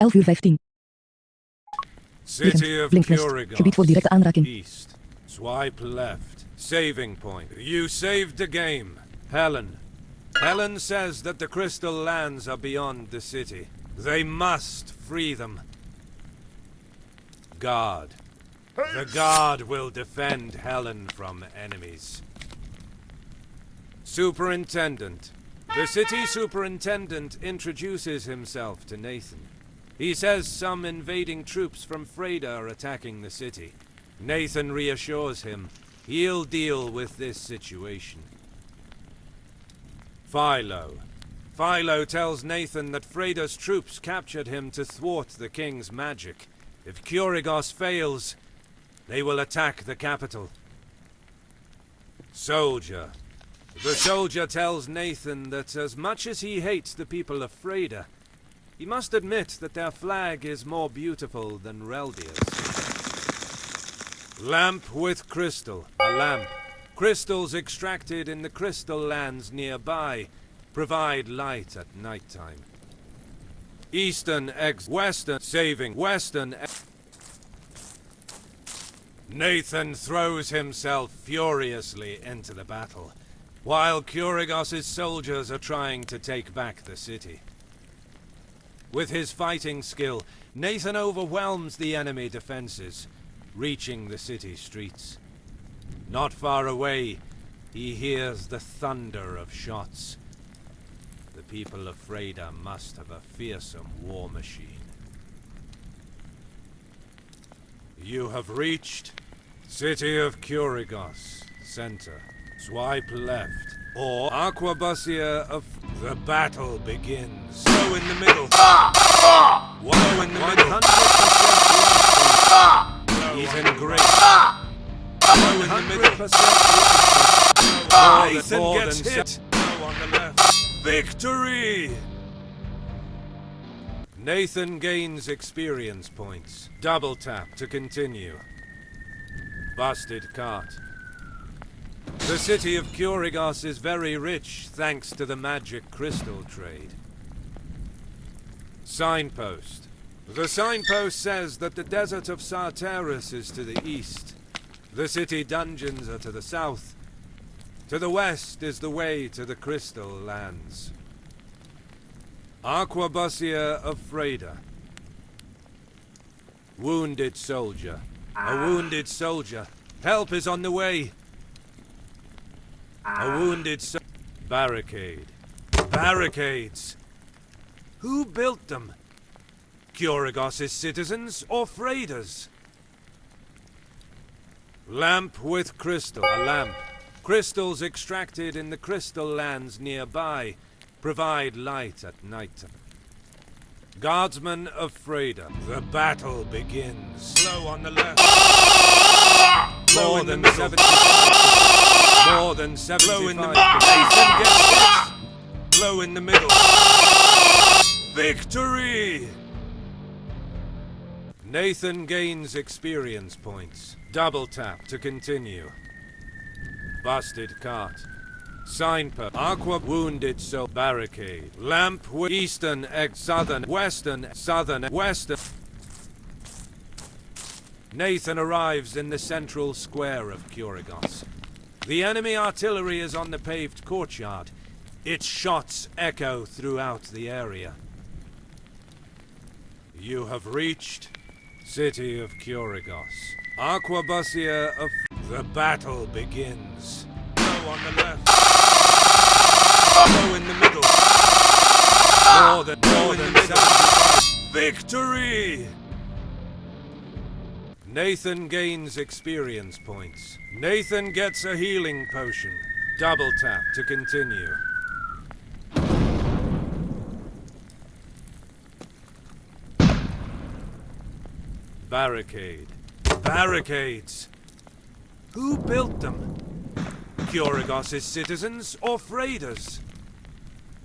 11 uur 15. City of Blinknest. Gebied voor directe aanraking. East. Swipe left. Saving point. You saved the game. Helen. Helen says that the crystal lands are beyond the city. They must free them. Guard. The guard will defend Helen from enemies. Superintendent. The city superintendent introduces himself to Nathan. He says some invading troops from Freda are attacking the city. Nathan reassures him he'll deal with this situation. Philo. Philo tells Nathan that Freda's troops captured him to thwart the king's magic. If Kurigos fails, they will attack the capital. Soldier. The soldier tells Nathan that as much as he hates the people of Freda, he must admit that their flag is more beautiful than Reldia's. Lamp with crystal. A lamp. Crystals extracted in the crystal lands nearby provide light at nighttime. Eastern Western saving. Western Nathan throws himself furiously into the battle, while Kurigos' soldiers are trying to take back the city. With his fighting skill, Nathan overwhelms the enemy defenses, reaching the city streets. Not far away, he hears the thunder of shots. The people of Freda must have a fearsome war machine. You have reached City of Kurigos, center. Swipe left, or Aquabusia of... The battle begins. Go in the middle. Whoa, in the middle. 100% He's in great. Go in the middle. Nathan gets hit. Go on the left. Victory! Nathan gains experience points. Double tap to continue. Busted cart. The city of Kurigos is very rich thanks to the magic crystal trade. Signpost. The signpost says that the desert of Sartaris is to the east. The city dungeons are to the south. To the west is the way to the crystal lands. Aquabusia of Freda. Wounded soldier. A wounded soldier. Help is on the way. A wounded barricade. Barricades! Who built them? Kurigos' citizens or Freda's? Lamp with crystal. A lamp. Crystals extracted in the crystal lands nearby provide light at night. Guardsmen of Freda. The battle begins. Slow on the left. More than 75%. More than 75%. Blow in the middle. Nathan gets hit. Blow in the middle. Victory! Nathan gains experience points. Double tap to continue. Busted cart. Signpost. Aqua wounded soul. Barricade. Lamp with eastern southern western southern western. Nathan arrives in the central square of Kurigos. The enemy artillery is on the paved courtyard. Its shots echo throughout the area. You have reached City of Kurigos. Aquabusia of... The battle begins. Go on the left. Go in the middle. More than 75%. Victory! Nathan gains experience points. Nathan gets a healing potion. Double tap to continue. Barricade. Barricades! Who built them? Kurigos' citizens or Freda's?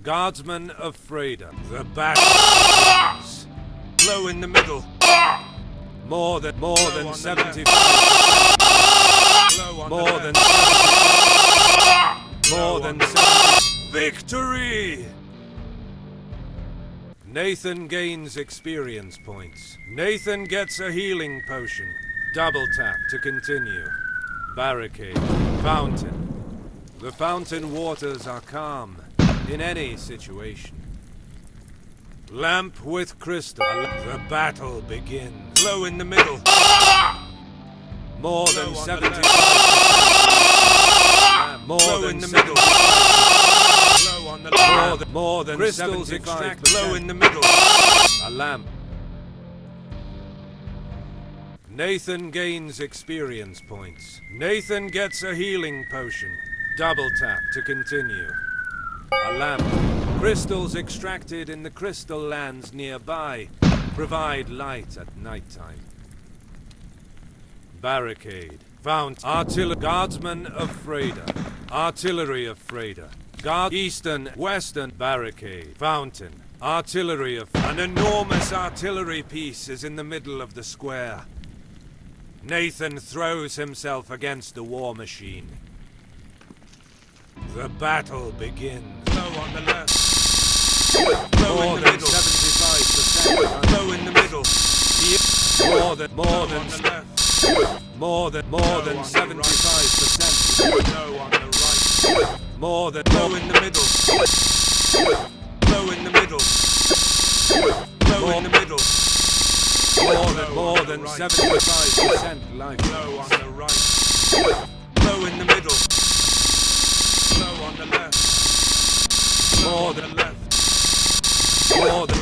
Guardsmen of Freda. The battle begins. Blow in the middle. More than 75%. More than 70%. More than 70%. Victory! Nathan gains experience points. Nathan gets a healing potion. Double tap to continue. Barricade. Fountain. The fountain waters are calm in any situation. Lamp with crystal. The battle begins. Low in the middle. More than 70. More than the middle. On the more than crystals extract low in the middle. A lamp. Nathan gains experience points. Nathan gets a healing potion. Double tap to continue. A lamp. Crystals extracted in the crystal lands nearby provide light at nighttime. Barricade. Fount. Artillery. Guardsmen of Freda. Artillery of Freda. Guard. Eastern. Western. Barricade. Fountain. Artillery of... An enormous artillery piece is in the middle of the square. Nathan throws himself against the war machine. The battle begins. Low on the left. Low in the middle. 75%. Low in the middle. More than on the left. More than 75%. Low on the right. More than low in the middle. Low in the middle. Low in the middle. More than 75% life. Low on the right. Low in the middle. Low on the left. More than left.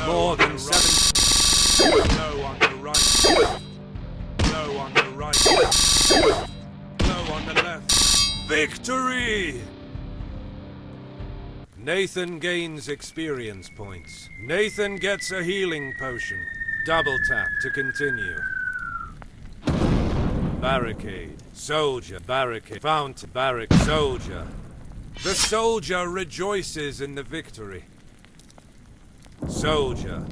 More than 7. Low on the right. Low on the right. Low on the left. Victory! Nathan gains experience points. Nathan gets a healing potion. Double tap to continue. Barricade. Soldier. Barricade. Fountain. Barrack. Soldier. The soldier rejoices in the victory. Soldier.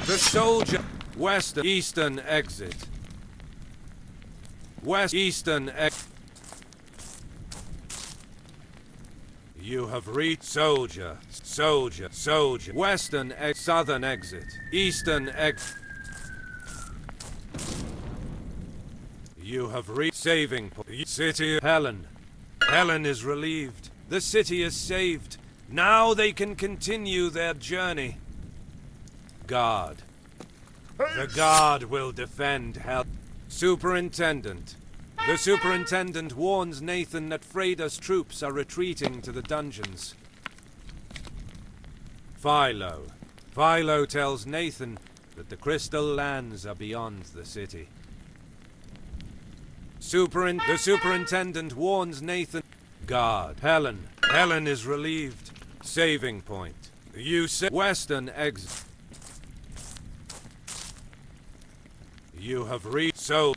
The soldier. Western. Eastern exit. West. Eastern exit. You have reached soldier. Soldier. Soldier. Western exit. Southern exit. Eastern exit. You have reached saving point. City of Helen. Helen is relieved. The city is saved. Now they can continue their journey. Guard. The guard will defend Helen. Superintendent. The superintendent warns Nathan that Freda's troops are retreating to the dungeons. Philo. Philo tells Nathan that the crystal lands are beyond the city. The superintendent warns Nathan. Guard. Helen. Helen is relieved. Saving point. You say Western exit. You have reached so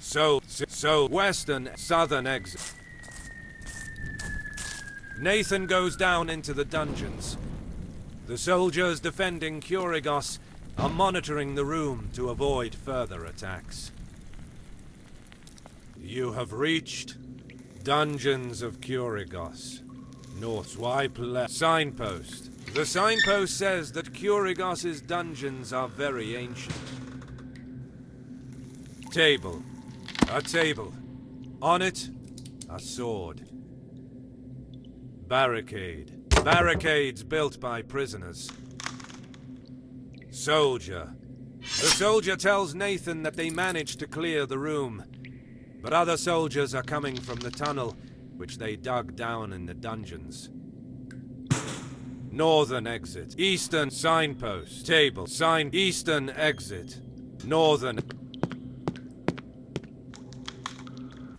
Western Southern exit. Nathan goes down into the dungeons. The soldiers defending Kurigos are monitoring the room to avoid further attacks. You have reached Dungeons of Kurigos. North swipe left. Signpost. The signpost says that Kurigos's dungeons are very ancient. Table. A table. On it, a sword. Barricade. Barricades built by prisoners. Soldier. The soldier tells Nathan that they managed to clear the room, but other soldiers are coming from the tunnel, which they dug down in the dungeons. Northern exit. Eastern signpost. Table. Sign. Eastern exit. Northern.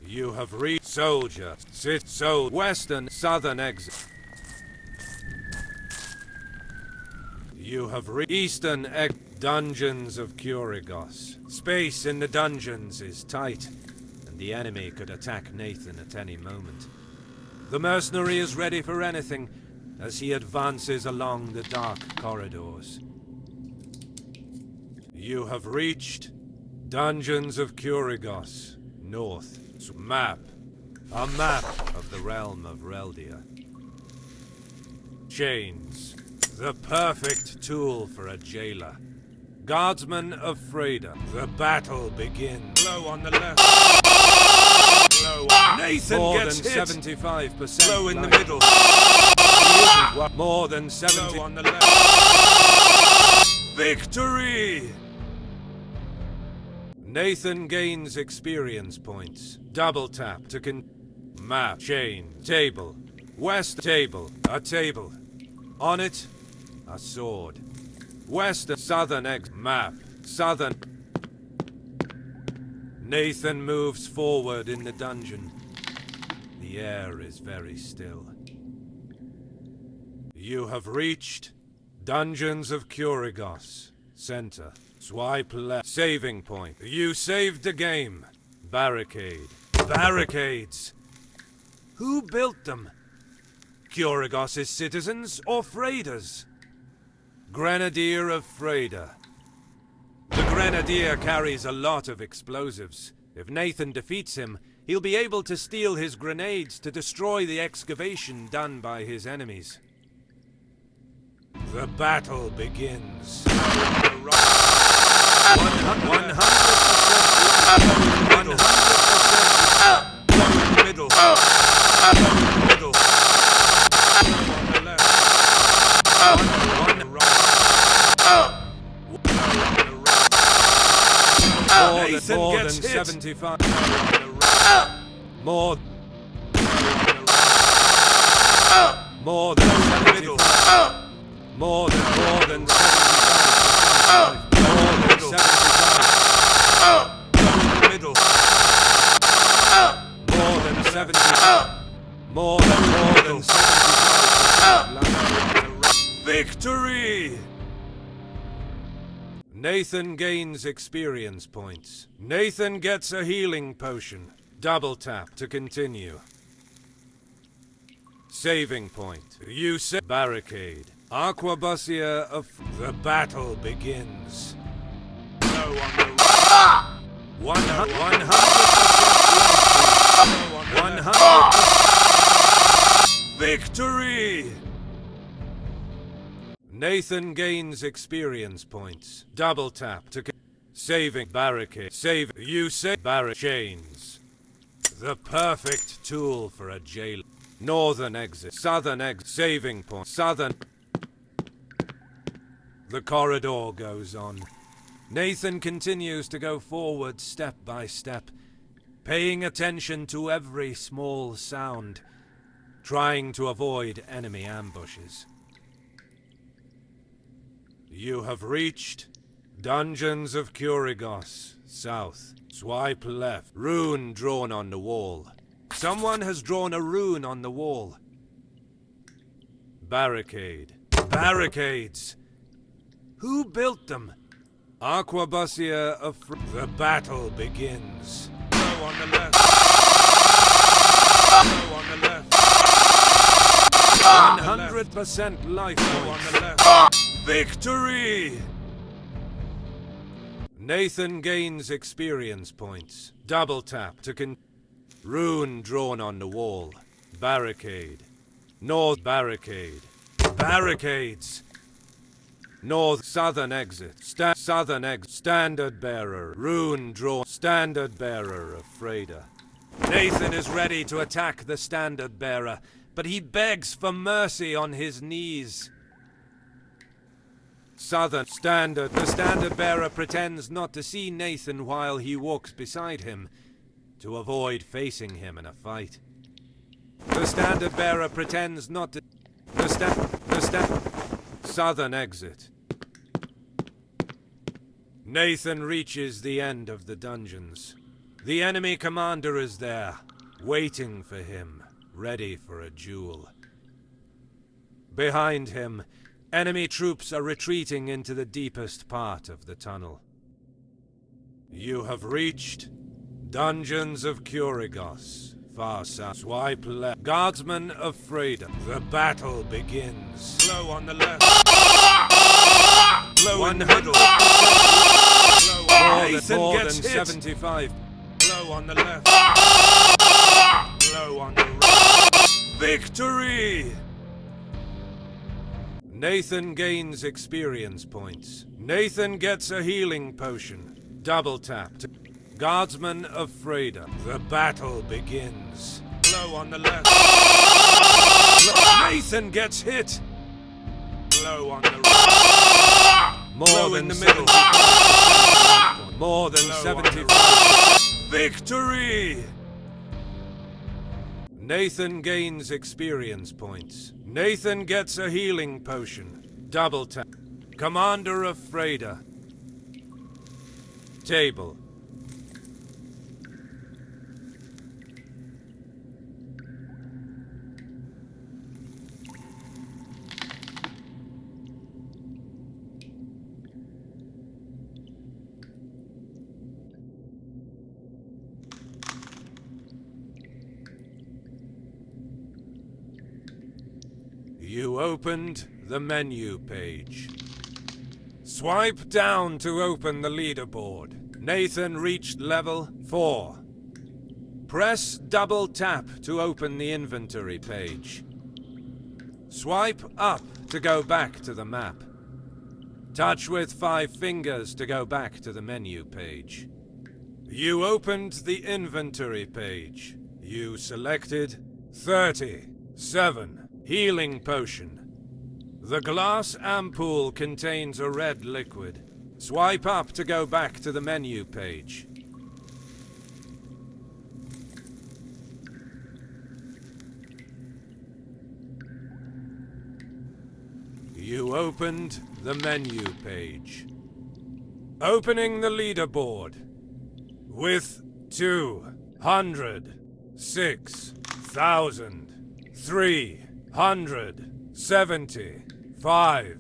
You have reached soldier. Sit. So. Western. Southern exit. You have reached Eastern exit. Dungeons of Kurigos. Space in the dungeons is tight, and the enemy could attack Nathan at any moment. The mercenary is ready for anything as he advances along the dark corridors. You have reached Dungeons of Kurigos. North. Map. A map of the realm of Reldia. Chains. The perfect tool for a jailer. Guardsmen of Freda. The battle begins. Blow on the left. Blow on. Nathan More gets than hit. 75%. Blow in the life. middle. More than 70. Blow on the left. Victory! Nathan gains experience points. Double tap to map. Chain. Table. West table. A table. On it, a sword. West southern map. Southern. Nathan moves forward in the dungeon. The air is very still. You have reached Dungeons of Kurigos. Center. Swipe left. Saving point. You saved the game. Barricade. Barricades. Who built them? Kurigos' citizens or Freda's? Grenadier of Freda. The Grenadier carries a lot of explosives. If Nathan defeats him, he'll be able to steal his grenades to destroy the excavation done by his enemies. The battle begins. 100%. 100%. Middle. Middle. On the left. One right. More than 75. More than 75. More than 75. More than 75. Middle. More than 75. More than 75. Victory! Nathan gains experience points. Nathan gets a healing potion. Double tap to continue. Saving point. You say barricade. Aquabusia of the battle begins. No on the right. 100%. Victory! Nathan gains experience points. Double tap to saving barricade. Save. You say chains. The perfect tool for a jail. Northern exit. Southern exit. Saving point. Southern. The corridor goes on. Nathan continues to go forward step by step, paying attention to every small sound, trying to avoid enemy ambushes. You have reached Dungeons of Kurigos, south. Swipe left. Rune drawn on the wall. Someone has drawn a rune on the wall. Barricade. Barricades! Who built them? Aquabusia of the battle begins. Go on the left. Go on the left. 100% life points. On the left. Victory! Nathan gains experience points. Double tap to rune drawn on the wall. Barricade. North barricade. Barricades! North southern exit. Southern exit. Standard bearer. Rune drawn. Standard bearer of Freda. Nathan is ready to attack the standard bearer, but he begs for mercy on his knees. Southern standard. The standard bearer pretends not to see Nathan while he walks beside him, to avoid facing him in a fight. The standard bearer pretends not to. Southern exit. Nathan reaches the end of the dungeons. The enemy commander is there, waiting for him, ready for a duel. Behind him, enemy troops are retreating into the deepest part of the tunnel. You have reached Dungeons of Kurigos. Far south. Swipe left. Guardsmen of Freda. The battle begins. Blow on the left. Blow in the middle. Nathan gets hit. 75. Blow on the left. Blow on the right. Victory! Nathan gains experience points. Nathan gets a healing potion. Double tap. Guardsman of Freda. The battle begins. Blow on the left. Nathan gets hit. Blow on the right. More than the middle. More than 75. Victory! Nathan gains experience points. Nathan gets a healing potion. Double tap. Commander of Freda. Table. You opened the menu page. Swipe down to open the leaderboard. Nathan reached level 4. Press double tap to open the inventory page. Swipe up to go back to the map. Touch with 5 fingers to go back to the menu page. You opened the inventory page. You selected 37. Healing potion. The glass ampoule contains a red liquid. Swipe up to go back to the menu page. You opened the menu page. Opening the leaderboard with 206,375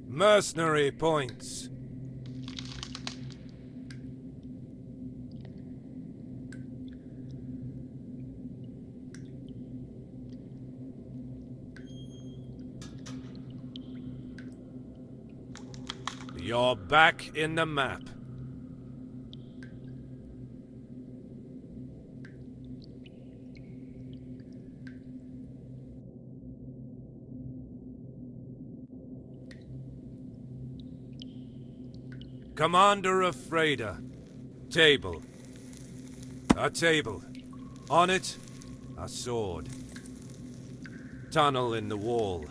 mercenary points. You're back in the map. Commander of Freda. Table. A table. On it, a sword. Tunnel in the wall.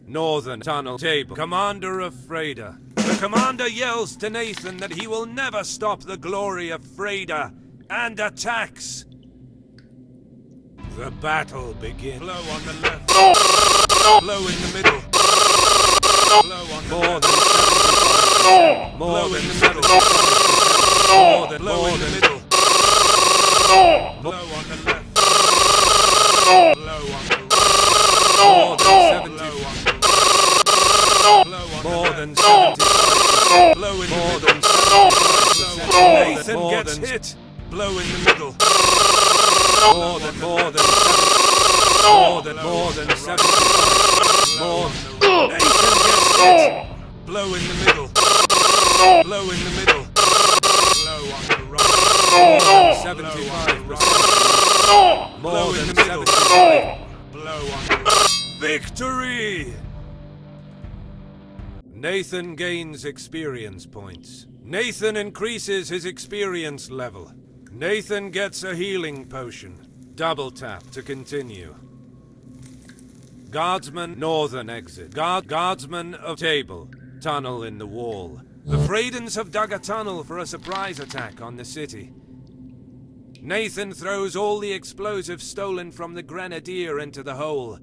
Northern tunnel table. Commander of Freda. The commander yells to Nathan that he will never stop the glory of Freda and attacks. The battle begins. Blow on the left. Blow in the middle. Blow on the left. More than the middle. More than blow in the middle. Blow on the left. Blow on the right. More than 70. Blow in the middle. Nathan gets hit. Blow in the middle. More than 70. Nathan gets hit. Blow in the middle. Blow in the middle. Blow on the right. More than 75%. More than 75. Blow on the right. Victory! Nathan gains experience points. Nathan increases his experience level. Nathan gets a healing potion. Double tap to continue. Guardsman, northern exit. Guardsman of table. Tunnel in the wall. The Fredens have dug a tunnel for a surprise attack on the city. Nathan throws all the explosives stolen from the Grenadier into the hole.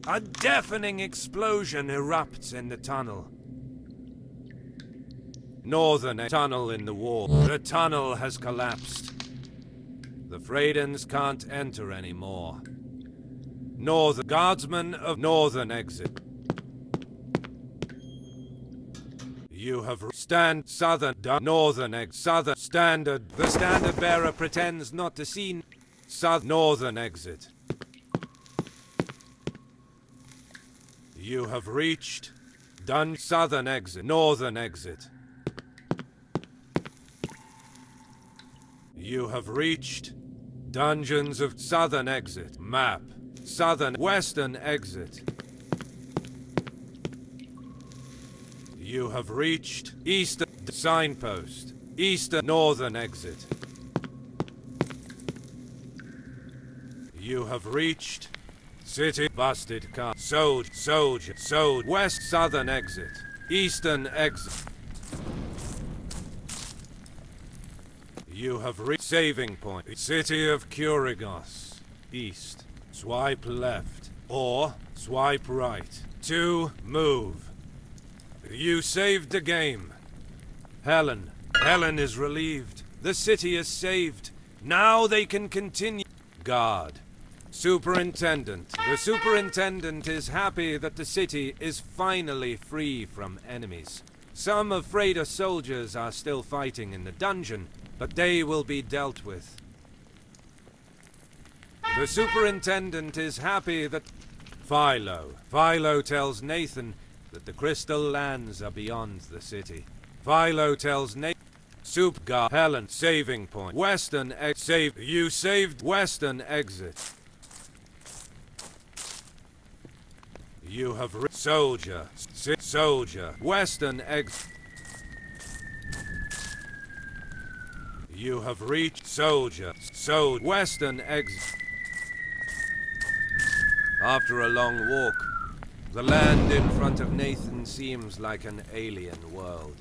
A deafening explosion erupts in the tunnel. Northern tunnel in the wall. The tunnel has collapsed. The Fredens can't enter anymore. Northern guardsman of northern exit. You have southern northern exit. Southern standard. The standard bearer pretends not to see northern exit. You have reached southern exit. Northern exit. You have reached dungeons of southern exit. Map. Southern western exit. You have reached eastern signpost. Eastern northern exit. You have reached city busted car. Soldier. West southern exit. Eastern exit. You have reached saving point. City of Kurigos. East. Swipe left. Or swipe right. To move. You saved the game. Helen is relieved. The city is saved. Now they can continue. Guard. Superintendent. The superintendent is happy that the city is finally free from enemies. Some of Freda's soldiers are still fighting in the dungeon, but they will be dealt with. The superintendent is happy that... Philo tells Nathan that the crystal lands are beyond the city. Philo tells Nathan... Helen, saving point. Western exit. You saved western exit. You have soldier. Western exit. You have reached soldier. Western exit. After a long walk, the land in front of Nathan seems like an alien world.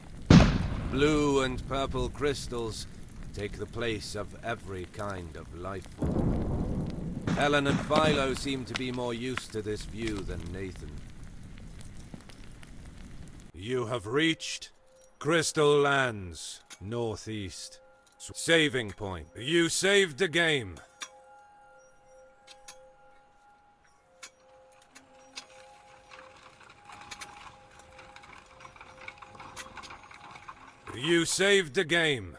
Blue and purple crystals take the place of every kind of life form. Helen and Philo seem to be more used to this view than Nathan. You have reached Crystal Lands, northeast. Saving point. You saved the game. You saved the game.